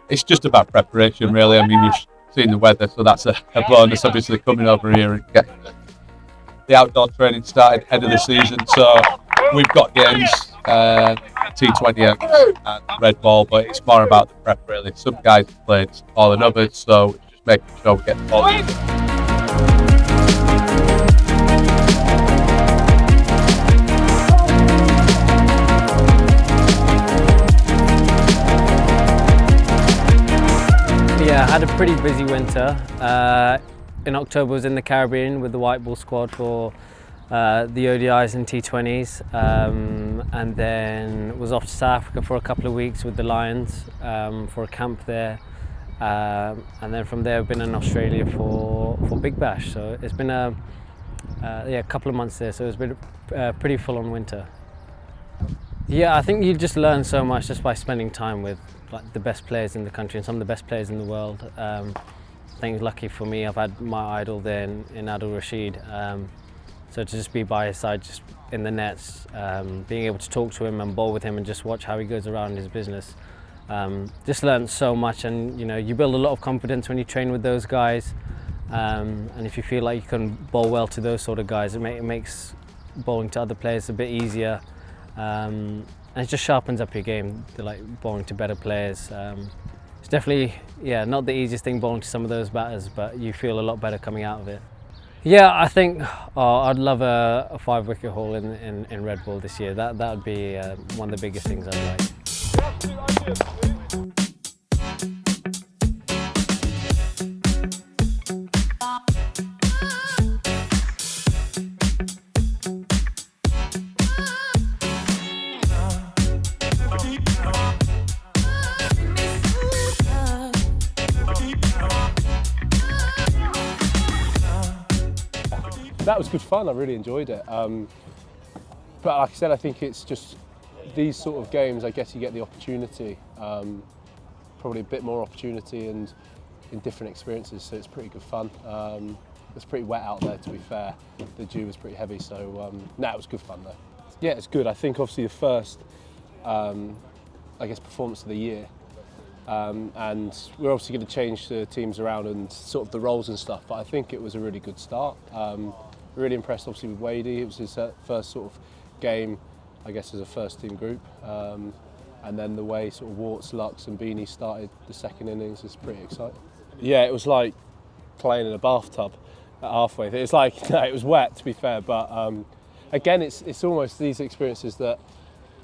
it's just about preparation, really. I mean, you've seen the weather, so that's a bonus. Obviously, coming over here and getting the outdoor training started ahead of the season. So we've got games, T20 and red ball, but it's more about the prep, really. Some guys have played more than others, so it's just making sure we get the ball. Yeah, I had a pretty busy winter. In October I was in the Caribbean with the white ball squad for the ODIs and T20s, and then was off to South Africa for a couple of weeks with the Lions for a camp there, and then from there I've been in Australia for Big Bash. So it's been a couple of months there, so it's been a pretty full-on winter. Yeah, I think you just learn so much just by spending time with like the best players in the country and some of the best players in the world. I think lucky for me, I've had my idol there in Adil Rashid. So to just be by his side, just in the nets, being able to talk to him and bowl with him and just watch how he goes around his business. Just learned so much, and you build a lot of confidence when you train with those guys. And if you feel like you can bowl well to those sort of guys, it makes bowling to other players a bit easier. And it just sharpens up your game, like bowling to better players. It's definitely, not the easiest thing bowling to some of those batters, but you feel a lot better coming out of it. Yeah, I think I'd love a 5-wicket haul in red ball this year. That would be one of the biggest things I'd like. That was good fun, I really enjoyed it. But like I said, I think it's just these sort of games, I guess you get the opportunity, probably a bit more opportunity and in different experiences, so it's pretty good fun. It's pretty wet out there, to be fair. The dew was pretty heavy, so it was good fun though. Yeah, it's good. I think obviously the first, performance of the year. And we're obviously going to change the teams around and sort of the roles and stuff, but I think it was a really good start. Really impressed obviously with Wadey. It was his first sort of game, I guess, as a first team group. And then the way sort of Warts, Lux and Beanie started the second innings is pretty exciting. Yeah, it was like playing in a bathtub at halfway. It was like, it was wet, to be fair, but again, it's almost these experiences that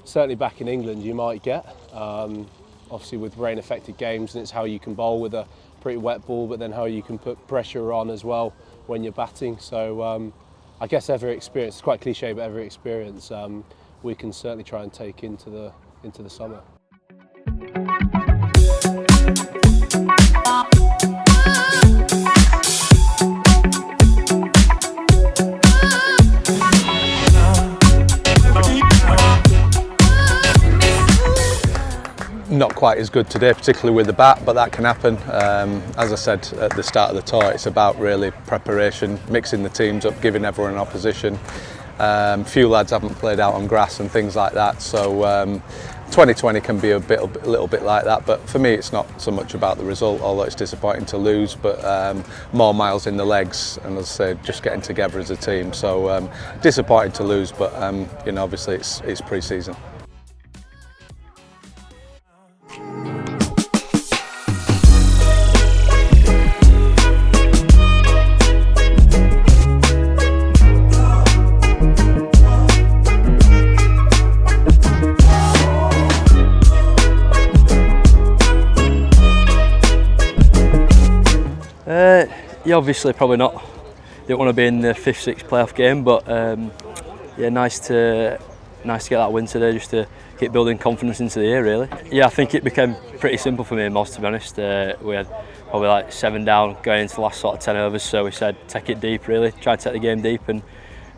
certainly back in England you might get. Obviously with rain affected games, and it's how you can bowl with a pretty wet ball, but then how you can put pressure on as well when you're batting. So I guess every experience, it's quite cliche, but every experience we can certainly try and take into the summer. Not quite as good today, particularly with the bat, but that can happen. As I said at the start of the tour, it's about really preparation, mixing the teams up, giving everyone an opposition. Few lads haven't played out on grass and things like that, so 2020 can be a little bit like that, but for me it's not so much about the result, although it's disappointing to lose, but more miles in the legs, and as I say, just getting together as a team. So disappointing to lose, but obviously it's pre-season. Yeah, obviously probably not. Didn't want to be in the 5th, 6th playoff game, but nice to get that win today, just to keep building confidence into the year, really. Yeah, I think it became pretty simple for me and Moz, to be honest. We had probably like 7 down going into the last sort of 10 overs, so we said take it deep, really, try to take the game deep, and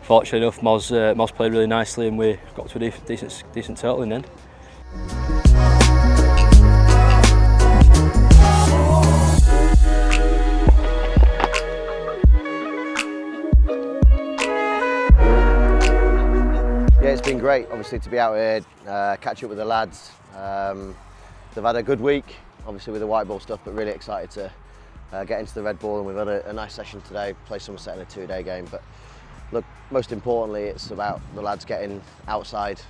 fortunately enough, Moz played really nicely and we got to a decent total in the end. Yeah, it's been great, obviously, to be out here, catch up with the lads. They've had a good week. obviously with the white ball stuff, but really excited to get into the red ball, and we've had a nice session today, play Somerset in a 2-day game. But look, most importantly, it's about the lads getting outside,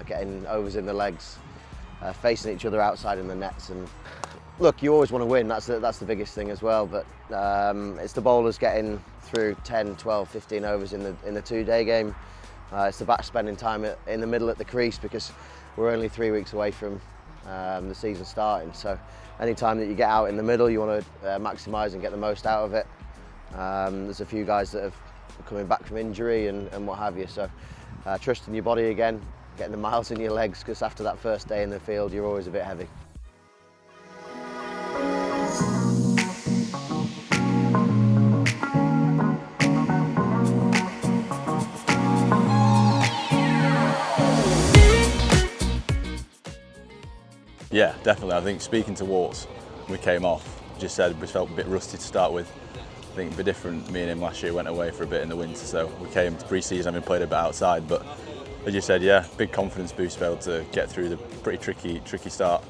getting overs in the legs, facing each other outside in the nets. And look, you always want to win, that's the biggest thing as well, but it's the bowlers getting through 10, 12, 15 overs in the 2-day game. It's about spending time in the middle at the crease, because we're only 3 weeks away from the season starting. So any time that you get out in the middle, you want to maximise and get the most out of it. There's a few guys that have coming back from injury and what have you, so trusting your body again, getting the miles in your legs, because after that first day in the field you're always a bit heavy. Yeah, definitely. I think speaking to Warts, we came off, just said we felt a bit rusty to start with. I think it'd be different. Me and him last year went away for a bit in the winter, so we came to pre-season having played a bit outside. But as you said, yeah, big confidence boost to be able to get through the pretty tricky start.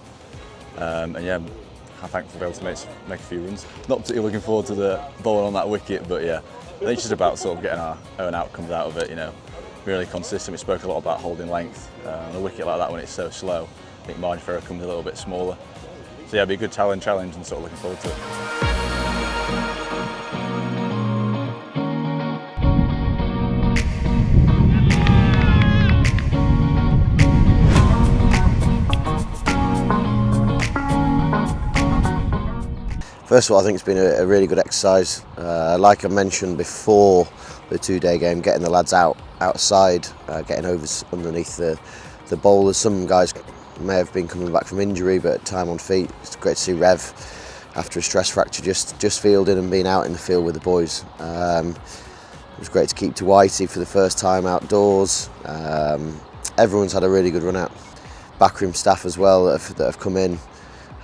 And yeah, I'm thankful to be able to make a few runs. Not particularly looking forward to the bowling on that wicket, but yeah, I think it's just about sort of getting our own outcomes out of it. You know, really consistent. We spoke a lot about holding length on a wicket like that when it's so slow. I think margin for error comes a little bit smaller. So yeah, it'll be a good challenge and sort of looking forward to it. First of all, I think it's been a really good exercise. Like I mentioned before the 2-day game, getting the lads outside, getting overs underneath the bowlers. Some guys may have been coming back from injury, but time on feet. It's great to see Rev, after a stress fracture, just fielding and being out in the field with the boys. It was great to keep to Whitey for the first time outdoors. Everyone's had a really good run out. Backroom staff as well that have come in.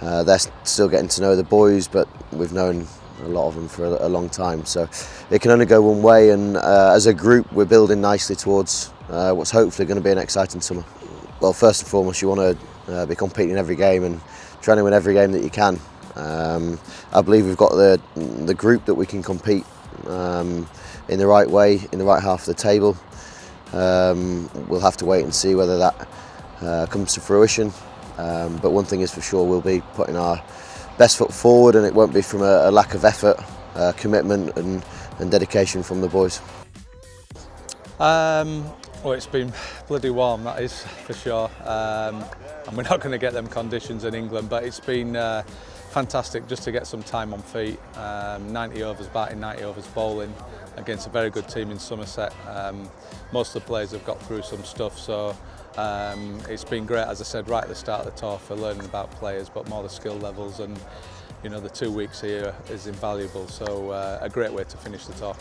They're still getting to know the boys, but we've known a lot of them for a long time, so it can only go one way. And as a group, we're building nicely towards what's hopefully going to be an exciting summer. Well, first and foremost, you want to be competing every game and trying to win every game that you can. I believe we've got the group that we can compete in the right way, in the right half of the table. We'll have to wait and see whether that comes to fruition. But one thing is for sure, we'll be putting our best foot forward, and it won't be from a lack of effort, commitment and dedication from the boys. Well, it's been bloody warm, that is for sure, and we're not going to get them conditions in England, but it's been fantastic just to get some time on feet. 90 overs batting, 90 overs bowling against a very good team in Somerset. Most of the players have got through some stuff, so it's been great, as I said right at the start of the tour, for learning about players, but more the skill levels, and you know, the 2 weeks here is invaluable, so a great way to finish the tour.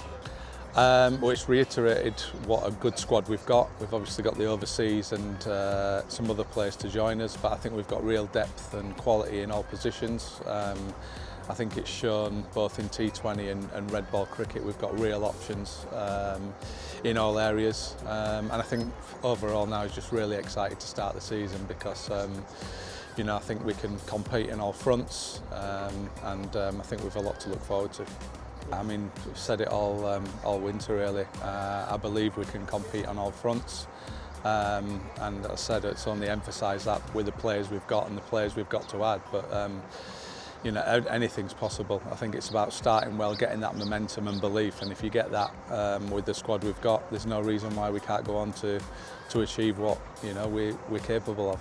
Well, it's reiterated what a good squad we've got. We've obviously got the overseas and some other players to join us, but I think we've got real depth and quality in all positions. I think it's shown both in T20 and red ball cricket. We've got real options in all areas, and I think overall now is just really excited to start the season, because you know, I think we can compete in all fronts, and I think we've a lot to look forward to. I mean, we've said it all winter really. I believe we can compete on all fronts, and as I said, it's only emphasised that with the players we've got and the players we've got to add. But you know, anything's possible. I think it's about starting well, getting that momentum and belief, and if you get that with the squad we've got, there's no reason why we can't go on to achieve what, you know, we're capable of.